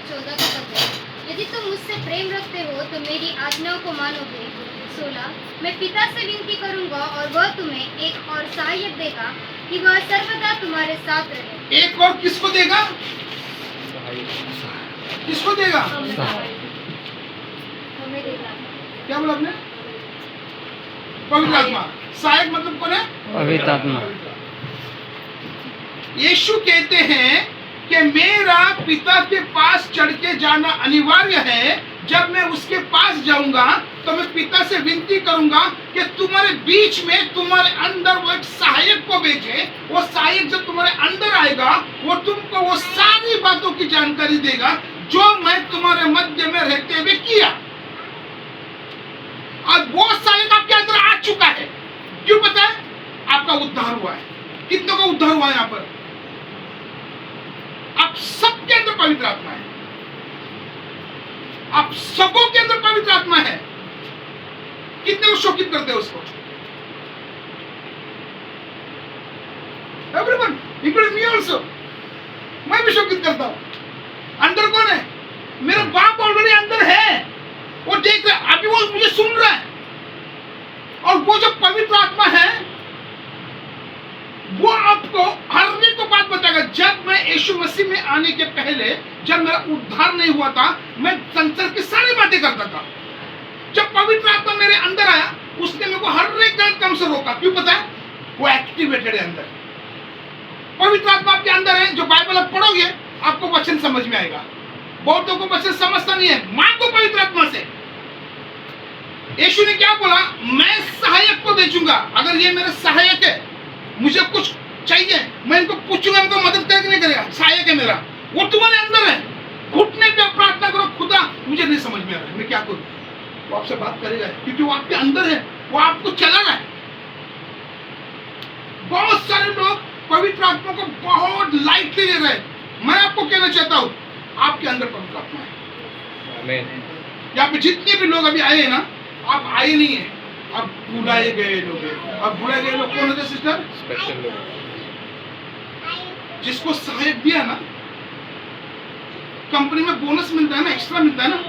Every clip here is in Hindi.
14 का पद है, यदि तुम मुझसे प्रेम रखते हो तो मेरी आज्ञाओं को मानोगे। 16 मैं पिता से विनती करूंगा और वह तुम्हें एक और सहायक देगा कि वह सर्वदा तुम्हारे साथ रहे। एक और किसको देगा? किसको देगा? हमें देगा। क्या बोला आपने? पवित्र आत्मा। सहायक मतलब कौन है? पवित्र आत्मा। यीशु कहते हैं कि मेरा पिता के पास चढ़ के जाना अनिवार्य है। जब मैं उसके पास जाऊंगा तो मैं पिता से विनती करूंगा कि तुम्हारे बीच में, तुम्हारे अंदर वो एक सहायक को भेजे। वो सहायक जब तुम्हारे अंदर आएगा वो तुमको वो सारी बातों की जानकारी देगा जो मैं तुम्हारे मध्य में रहते हुए किया। और वो सहायक आपके अंदर आ चुका है। क्यों पता है? आपका उद्धार हुआ है। कितनों का उद्धार हुआ है यहाँ पर? आप सबके अंदर पवित्र आत्मा है। आप सबों के अंदर पवित्र आत्मा है। कितने को शोकित करते हैं उसको? Everyone, including me also. मैं भी शोकित करता हूं। अंदर कौन है? मेरा बाप ऑलरेडी अंदर है। वो देख रहा है, अभी वो मुझे सुन रहा है। और वो जो पवित्र आत्मा है वो आपको हर एक को बात बताएगा। जब मैं यीशु मसीह में आने के पहले, जब मेरा उद्धार नहीं हुआ था, मैं संसार की सारी बातें करता था। जब पवित्र आत्मा मेरे अंदर आया उसने मेरे को हर एक गलत काम से रोका। क्यों पता है? वो एक्टिवेटेड है अंदर। पवित्र आत्मा आपके अंदर है। जो बाइबल आप पढ़ोगे आपको वचन समझ में आएगा। बहुतों को वचन समझता नहीं है। मांगो पवित्र आत्मा से। यीशु ने क्या बोला? मैं सहायक को भेजूंगा। अगर ये मेरा सहायक है, मुझे कुछ चाहिए, मैं इनको पूछूंगा, इनको मदद करेगा नहीं करेगा? सहायक है मेरा, वो तुम्हारे अंदर है। घुटने पे प्रार्थना करो, खुदा मुझे नहीं समझ में आ रहा है, मैं क्या करूं? वो आपसे बात करेगा क्योंकि वो आपके अंदर है। वो आपको चला रहा है। बहुत सारे लोग पवित्र आत्मा को बहुत लाइटली ले रहे हैं। मैं आपको कहना चाहता हूं, आपके अंदर पवित्र आत्मा है। आमीन। यहाँ पे जितने भी लोग अभी आए हैं ना, आप आए नहीं है, अब बुलाए गए लोग हैं। अब बुलाए गए लोग कौन होते सिस्टर? स्पेशल लोग। जिसको सहायक दिया ना, कंपनी में बोनस मिलता है ना, एक्स्ट्रा मिलता है ना,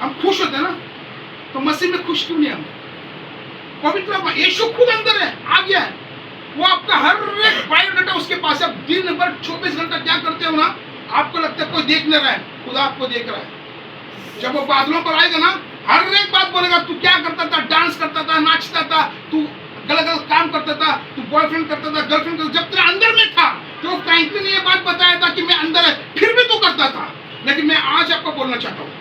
हम खुश होते हैं ना। तो मसीह में खुश क्यों नहीं हम? पवित्र आत्मा यीशु खुद अंदर है, आ गया है। वो आपका हर एक बायोडाटा उसके पास है। दिन भर 24 घंटा क्या करते हो ना, आपको लगता है कोई देख नहीं रहा है, खुदा आपको देख रहा है। जब वो बादलों पर आएगा ना, हर एक बात बोलेगा। तू क्या करता था? डांस करता था, नाचता था, तू गलत गलत काम करता था, तू बॉयफ्रेंड करता था, गर्लफ्रेंड करता था। जब तेरे अंदर में था तो फ्रैंकलिन ने ये बात बताया था कि मैं अंदर है, फिर भी तू करता था। लेकिन मैं आज आपको बोलना चाहता हूँ,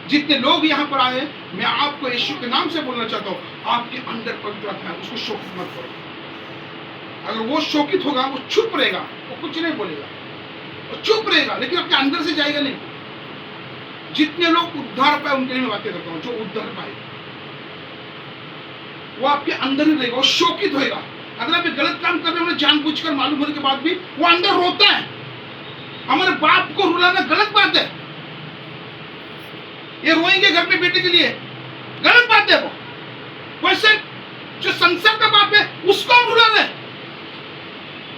जितने लोग यहाँ पर आए, मैं आपको यीशु के नाम से बोलना चाहता हूँ, आपके अंदर पवित्र आत्मा है, उसको शोकित मत करो। अगर वो शोकित होगा, वो चुप रहेगा, वो कुछ नहीं बोलेगा, वो चुप रहेगा, लेकिन आपके अंदर से जाएगा नहीं। जितने लोग उद्धार पाए उनके लिए मैं बातें करता हूँ। जो उद्धार पाए वो आपके अंदर ही रहेगा, वो शोकित होएगा। अगर आप गलत काम कर रहे हो जानबूझकर, मालूम होने के बाद भी, वो अंदर रोता है। हमारे बाप को रुलाना गलत बात है। ये रोएंगे घर में बेटे के लिए, गलत बात है। वो वैसे जो संसार का बाप है उसको हम रुला रहे।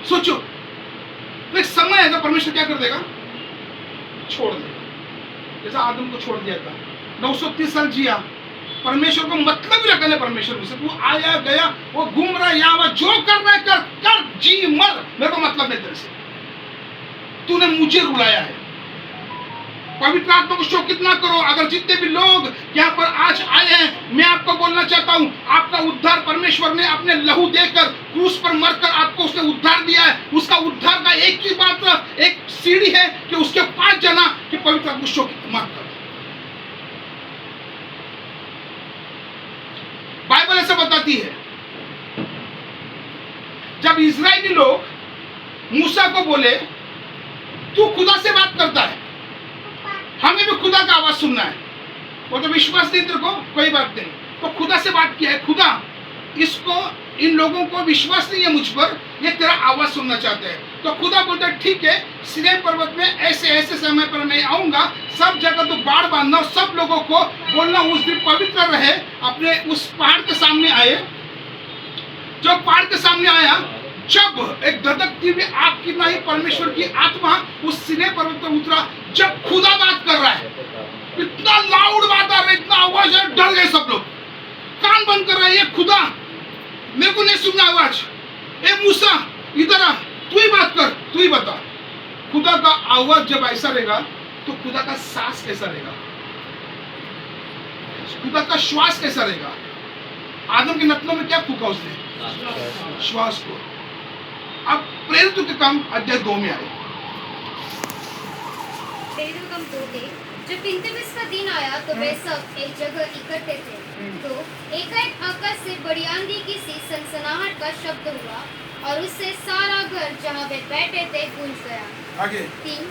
सोचो, तो एक समय आएगा परमेश्वर क्या कर देगा? छोड़ देगा। जैसा आदम को छोड़ दिया था, 930 साल जिया, परमेश्वर को मतलब ही रखा। परमेश्वर से तू आया गया, वो घूम रहा है यहाँ वहाँ, जो कर रहा है कर, कर जी मर, मेरे को मतलब नहीं तेरे से। तूने मुझे रुलाया है। पवित्र आत्मा को शोकित ना करो। अगर जितने भी लोग यहाँ पर आज आए हैं, मैं आपको बोलना चाहता हूँ, आपका उद्धार परमेश्वर ने अपने लहू देकर, क्रूस पर मरकर आपको उसने उद्धार दिया है। उसका उद्धार का एक ही मात्र एक सीढ़ी है कि उसके पास जाना, कि पवित्र आत्मा को शोकित मत करो। बाइबल ऐसा बताती है, जब इजरायली लोग मूसा को बोले तू खुदा से बात करता है, हमें भी खुदा का आवाज सुनना है। वो तो विश्वास नहीं तेरे को, कोई बात नहीं। तो खुदा से बात किया है, खुदा इसको, इन लोगों को विश्वास नहीं है मुझ पर, ये तेरा आवाज सुनना चाहते हैं। तो खुदा बोलता है ठीक है, सीनै पर्वत में ऐसे ऐसे समय पर मैं आऊंगा, सब जगह तो बाढ़ बांधना, सब लोगों को बोलना उस दिन पवित्र रहे। अपने उस पहाड़ के सामने आए। जो पहाड़ के सामने आया, जब एक धधकती हुई आग की नहीं परमेश्वर की आत्मा उस सीनै पर्वत पर उतरा। जब खुदा बात कर रहा है, इतना लाउड बात आ रहा है, इतना आवाज है, डर गए सब लोग, कान बंद कर रहा है। ये खुदा, मेरे को नहीं सुनना आवाज, ए मूसा इधर आ, तू ही बात कर, तू ही बता। खुदा का आवाज जब ऐसा रहेगा तो खुदा का सांस कैसा रहेगा, खुदा का श्वास कैसा रहेगा। आदम के नथनों में क्या फूका उसने, श्वास को। अब प्रेरितों के काम अध्याय 2 में आए। प्रेरितों का 2 के जब पिंतुबस का दिन आया तो वे सब एक जगह इकट्ठे थे, तो एकाएक आकाश से बड़ी आंधी की सी सनसनाहट का शब्द हुआ और उससे सारा घर जहाँ वे बैठे थे गूंज गया। आगे 3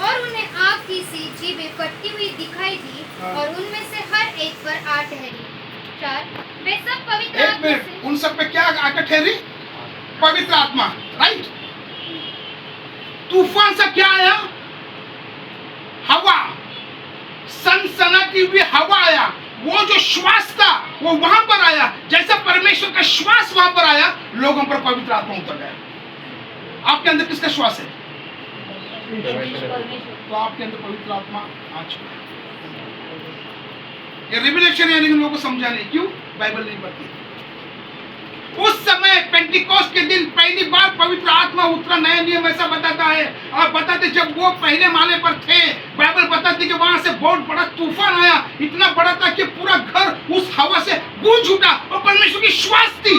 और उन्हें आग की सी जीभें फटती हुई दिखाई दी और उनमें से हर एक पर आ ठहरी। 4 वे सब पवित्र एक आत्मा मिनट, से उन सब पे क्या आकर ठहरी, पवित्र आत्मा, राइट। तूफान सा क्या आया, हवा, सनसनाती हुई हवा आया। वो जो श्वास था वो वहां पर आया, जैसा परमेश्वर का श्वास वहां पर आया, लोगों पर पवित्र आत्मा उतर गया। आपके अंदर किसका श्वास है, तो आपके अंदर पवित्र आत्मा आ चुका है। ये रिविलेशन है, लेकिन लोगों को समझाने, क्यों बाइबल नहीं पढ़ती। उस समय पेंटिकोस्ट के दिन पहली बार पवित्र आत्मा उतरा। नया नियम ऐसा बताता है, आप बताते जब वो पहले माले पर थे, बाइबल बताती कि वहां से बहुत बड़ा तूफान आया, इतना बड़ा था कि पूरा घर उस हवा से गूंज उठा और परमेश्वर की श्वास थी।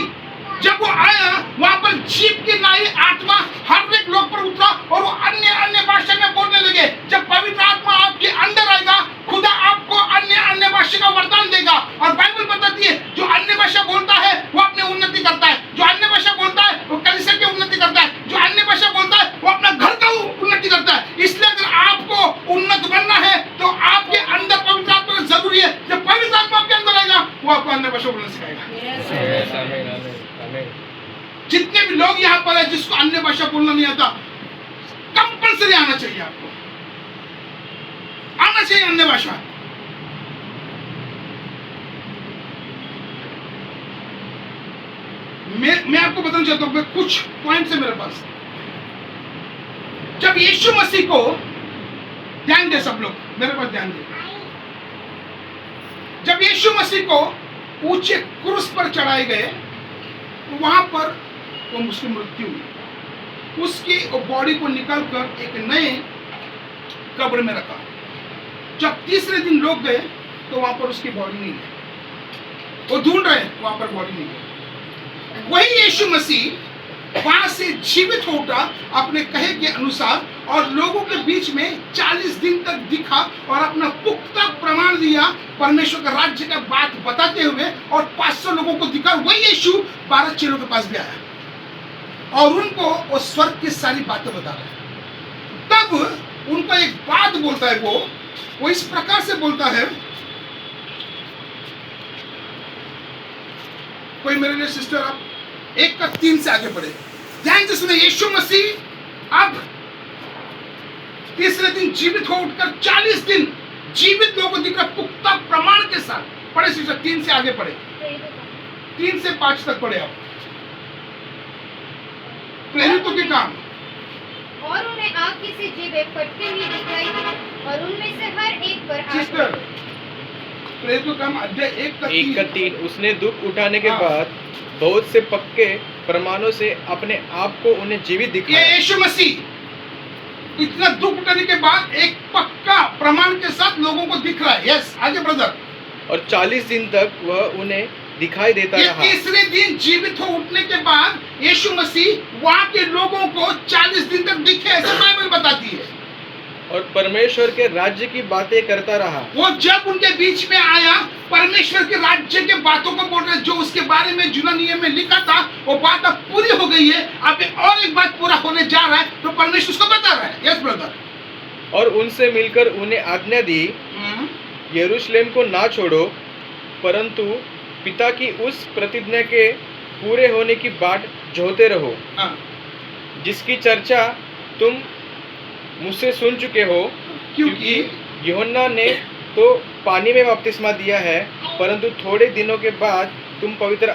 जब वो आया वहां पर जीभ की नाई आत्मा हर एक लोग पर उतरा और वो अन्य अन्य भाषा में बोलने लगे। जब पवित्र आत्मा आपके अंदर आएगा, खुदा आपको अन्य अन्य भाषा का वरदान देगा। और बाइबल बताती है जो अन्य भाषा बोलता है वो अपनी उन्नति करता है, जो अन्य भाषा बोलता है वो कलीसिया की उन्नति करता है, जो अन्य भाषा बोलता है वो अपना घर का उन्नति करता है। इसलिए अगर आपको उन्नत बनना है तो आपके अंदर पवित्र आत्मा जरूरी है। जब पवित्र आत्मा आपके अंदर आएगा वो आपको अन्य भाषा बोलना सिखाएगा। जितने भी लोग यहाँ पर है जिसको अन्य भाषा बोलना नहीं आता, कंपल्सरी आना चाहिए, आपको आना चाहिए अन्य भाषा। मैं आपको बताना चाहता हूं, कुछ पॉइंट्स है मेरे पास। जब यीशु मसीह को, ध्यान दे सब लोग, मेरे पास ध्यान दे, जब यीशु मसीह को ऊंचे क्रूस पर चढ़ाए गए तो वहां पर वो उसकी मृत्यु हुई। उसकी बॉडी को निकालकर एक नए कब्र में रखा। जब तीसरे दिन लोग गए तो वहां पर उसकी बॉडी नहीं है, वो ढूंढ रहे हैं, वहां पर बॉडी नहीं है। वही यीशु मसीह वहां से जीवित हो उठा अपने कहे के अनुसार और लोगों के बीच में 40 दिन तक दिखा और अपना पुख्ता प्रमाण दिया परमेश्वर का राज्य का बात बताते हुए, और 500 लोगों को दिखा। वही यीशु 12 चेलों के पास भी आया और उनको वो स्वर्ग की सारी बातें बता रहा है। तब उनको एक बात बोलता है, वो इस प्रकार से बोलता है, कोई मेरे लिए सिस्टर आप 1:3 से आगे बढ़े, ध्यान से सुने। यीशु मसीह अब तीसरे दिन जीवित हो उठकर 40 दिन जीवित लोगों को दिख रहा पुख्ता प्रमाण के साथ। पढ़े सिस्टर, 3 से आगे पढ़े, 3 से 5 तक पढ़े आप। प्रेरितों के काम। और उन्हें आग की सी जीभें फटती हुई दिखाई दी और उनमें से हर एक पर आ सिस्टर, प्रेरितों का काम अध्याय 1:3। उसने दुख उठाने के हाँ। बाद बहुत से पक्के प्रमाणों से अपने आप को उन्हें जीवित ये दिखाया। यीशु मसीह इतना दुख उठाने के बाद एक पक्का प्रमाण के साथ लोगों को दिख रहा है। यस, आगे ब्रदर। और 40 दिन तक वह उन्हें दिखाई देता ये रहा। तीसरे दिन जीवित हो उठने के बाद यीशु मसीह वहां के लोगों को 40 दिन तक दिखे, ऐसा बाइबल बताती है। और परमेश्वर के राज्य की बातें करता रहा। वो जब उनके बीच में आया, परमेश्वर के राज्य के बातों को बोल रहे, जो उसके बारे में जूना नियम में लिखा था वो बात अब पूरी हो गई है, अब और एक बात पूरा होने जा रहा है, तो परमेश्वर उसको बता रहा है। Yes brother. और उनसे मिलकर उन्हें आज्ञा दी, यरूशलेम को ना छोड़ो, परंतु पिता की उस प्रतिज्ञा के पूरे होने की बाट जोहते रहो, जिसकी चर्चा तुम मुझसे सुन चुके हो। क्योंकि यूहन्ना ने तो पानी में बपतिस्मा दिया है, परंतु थोड़े दिनों के बाद तुम पवित्र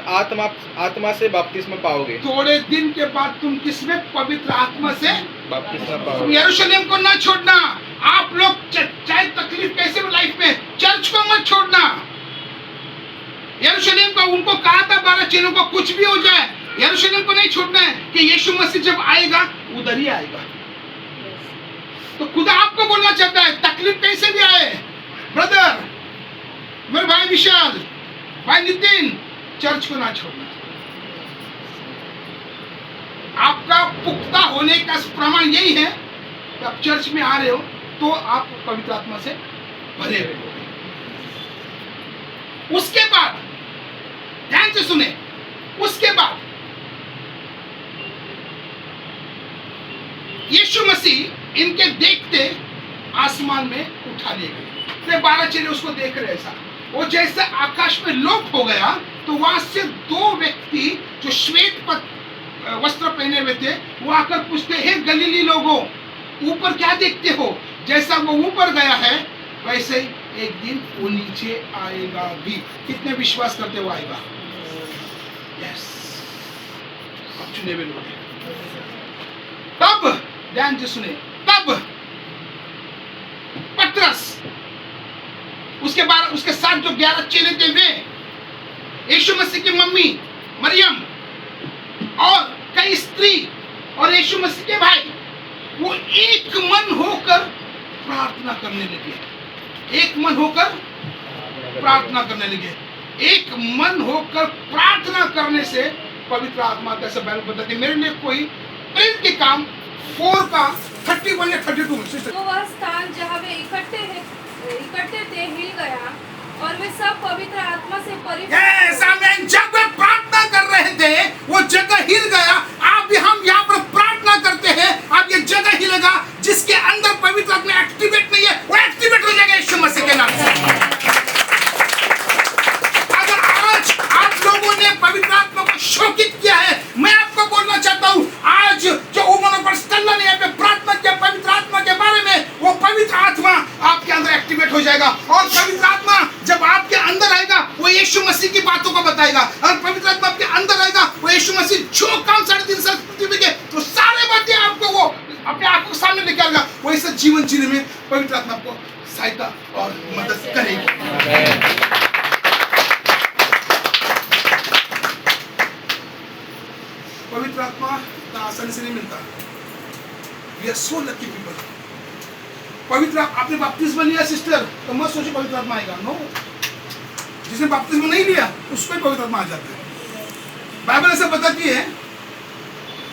आत्मा से बपतिस्मा पाओगे। थोड़े दिन के बाद तुम किसमें? पवित्र आत्मा से बपतिस्मा तुम पाओगे। यरूशलेम को ना छोड़ना। आप लोग चाहे तकलीफ उसका उनको कहा था 12 चेलों को, कुछ भी हो जाए यरूशलेम को नहीं छोड़ना है, कि यीशु मसीह जब आएगा उधर ही आएगा। तो खुदा आपको बोलना चाहता है, तकलीफ कैसे भी आए ब्रदर, मेरे भाई विशाल, भाई नितिन, चर्च को ना छोड़ना। आपका पुख्ता होने का प्रमाण यही है कि आप चर्च में आ रहे हो तो आप पवित्र आत्मा से भरे हुए हो। उसके बाद ध्यान से सुने, उसके बाद यीशु मसीह इनके देखते आसमान में उठा लिए गए। 12 चेले उसको देख रहे ऐसा, वो जैसे आकाश में लोप हो गया तो वहां से 2 व्यक्ति जो श्वेत वस्त्र पहने हुए थे वो आकर पूछते, हे गलीली लोगों, ऊपर क्या देखते हो? जैसा वो ऊपर गया है वैसे ही एक दिन वो नीचे आएगा भी। कितने विश्वास करते हो आएगा? यस, अब चुने हुए लोग हैं। तब ध्यान से सुने, तब पतरस उसके साथ जो 11 चेले थे वे, यीशु मसीह की मम्मी मरियम और कई स्त्री और यीशु मसीह के भाई, वो एक मन होकर प्रार्थना करने लगे। एक मन होकर प्रार्थना करने लगे। एक मन होकर प्रार्थना करने से पवित्र आत्मा कैसे बाइबल बताती है। मेरे लिए कोई प्रेरित के काम 4 का 31 या 32 में तो वह स्थान जहाँ वे इकट्ठे थे हिल गया और वे सब पवित्र आत्मा से आमीन। जब वे प्रार्थना कर रहे थे वो जगह हिल गया। आप भी हम यहाँ पर प्रार्थना करते हैं, आप ये जगह हिलेगा। जिसके अंदर पवित्र आत्मा एक्टिवेट नहीं है वो एक्टिवेट हो जाएगा यीशु मसीह के नाम से। अगर आज आप लोगों ने पवित्र आत्मा को शोकित किया है, मैं आपको बोलना चाहता हूँ, आज जो उन्होंने बरसल्ला ने यहाँ पे प्रार्थना किया पवित्र आत्मा के बारे में, वो पवित्र आत्मा आपके अंदर एक्टिवेट हो जाएगा। और पवित्र आत्मा जब आपके अंदर आएगा वो यीशु मसीह की बातों को बताएगा। और पवित्र आत्मा आपके अंदर आएगा वो यीशु मसीह जो काम 3.5 साल पृथ्वी के, तो सारे बातें आपको वो अपने आंखों के सामने लेके आएगा। वो ऐसा जीवन जीने में पवित्र आत्मा आपको सहायता और मदद करेगी। पवित्र आत्मा इतना आसानी से नहीं मिलता। We are so lucky people। पवित्र आपने बपतिस्मा लिया सिस्टर, तो मत सोचो पवित्र आत्मा आएगा। नो, जिसने बपतिस्मा नहीं लिया उसको ही पवित्र आत्मा आ जाता है। बाइबल ऐसा बताती है,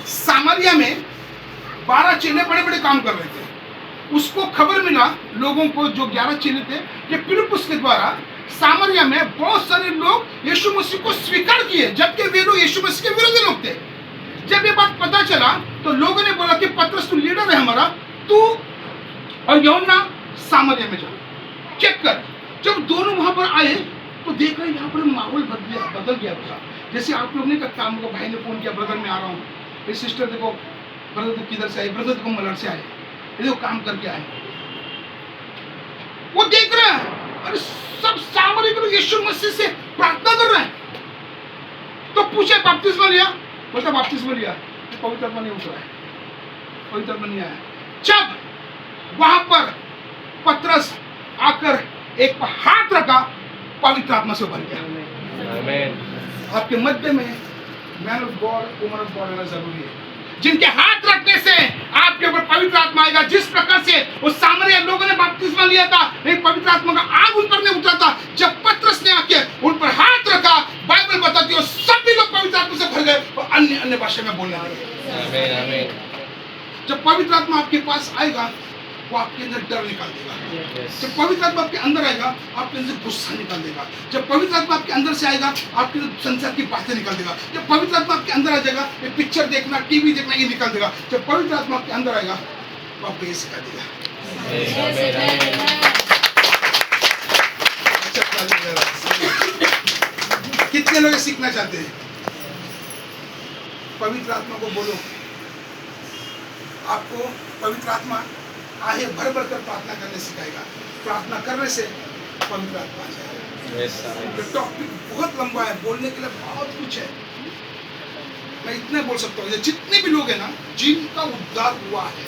सामरिया में 12 चेले बड़े बड़े काम कर रहे थे। उसको खबर मिला लोगों को, जो 11 चेले थे, कि फिलिप्पुस के द्वारा सामरिया में बहुत सारे लोग यीशु मसीह को स्वीकार किए, जबकि वे लोग यीशु मसीह के विरोधी लोग थे। जब ये बात पता चला तो लोगों ने बोला कि पतरस, तू लीडर है हमारा, तू और यूहन्ना सामरिया में जाओ, चेक कर। जब दोनों वहां पर आए तो देख रहे यहाँ पर माहौल बदल गया था। जैसे आप लोग ने काम को, भाई ने फोन किया, ब्रदर मैं आ रहा हूँ, सिस्टर देखो, ब्रदर किधर से आए, ब्रदर देखो मलड़ से आए, देखो काम करके आए। वो देख रहे हैं अरे सब सामरिया के लोग यीशु मसीह से प्रार्थना कर रहे हैं। तो पूछे बपतिस्मा लिया? बोलता बपतिस्मा लिया, पवित्र आत्मा नहीं उतरा है, पवित्र आत्मा नहीं आया। जब वहां पर पतरस आकर एक हाथ रखा, पवित्र आत्मा से भर गया। आमीन। आपके मध्य में man of God, woman of God आना जरूरी है, जिनके हाथ रखने से आपके ऊपर पवित्र आत्मा आएगा। जिस प्रकार से उस सामरिया लोगों ने बपतिस्मा लिया था, एक पवित्र आत्मा का आग उन पर नहीं उतरा था। जब पतरस ने आके उन पर हाथ रखा, बाइबल बताती है सभी लोग पवित्र आत्मा से भर गए और अन्य भाषा में बोलने लगे। आमीन, आमीन। जब पवित्र आत्मा आपके पास आएगा वो आपके अंदर डर निकाल देगा। जब पवित्र आत्मा आपके अंदर आएगा आपके अंदर गुस्सा निकाल देगा। जब पवित्र आत्मा आपके अंदर से आएगा आपके अंदर संसार की बातें निकाल देगा। जब पवित्र आत्मा आपके अंदर आ जाएगा ये पिक्चर देखना, टीवी देखना, ये निकाल देगा। जब पवित्र आत्मा आपके अंदर आएगा वो आपको ये सिखा देगा। कितने लोग सीखना चाहते हैं? पवित्र आत्मा को बोलो, आपको पवित्र आत्मा आहे भर भर कर प्रार्थना करने सिखाएगा। प्रार्थना करने से पवित्र आत्मा आ जाएगा। टॉपिक बहुत लंबा है, बोलने के लिए बहुत कुछ है। मैं इतना बोल सकता हूँ, जितने भी लोग हैं ना जिनका उद्धार हुआ है,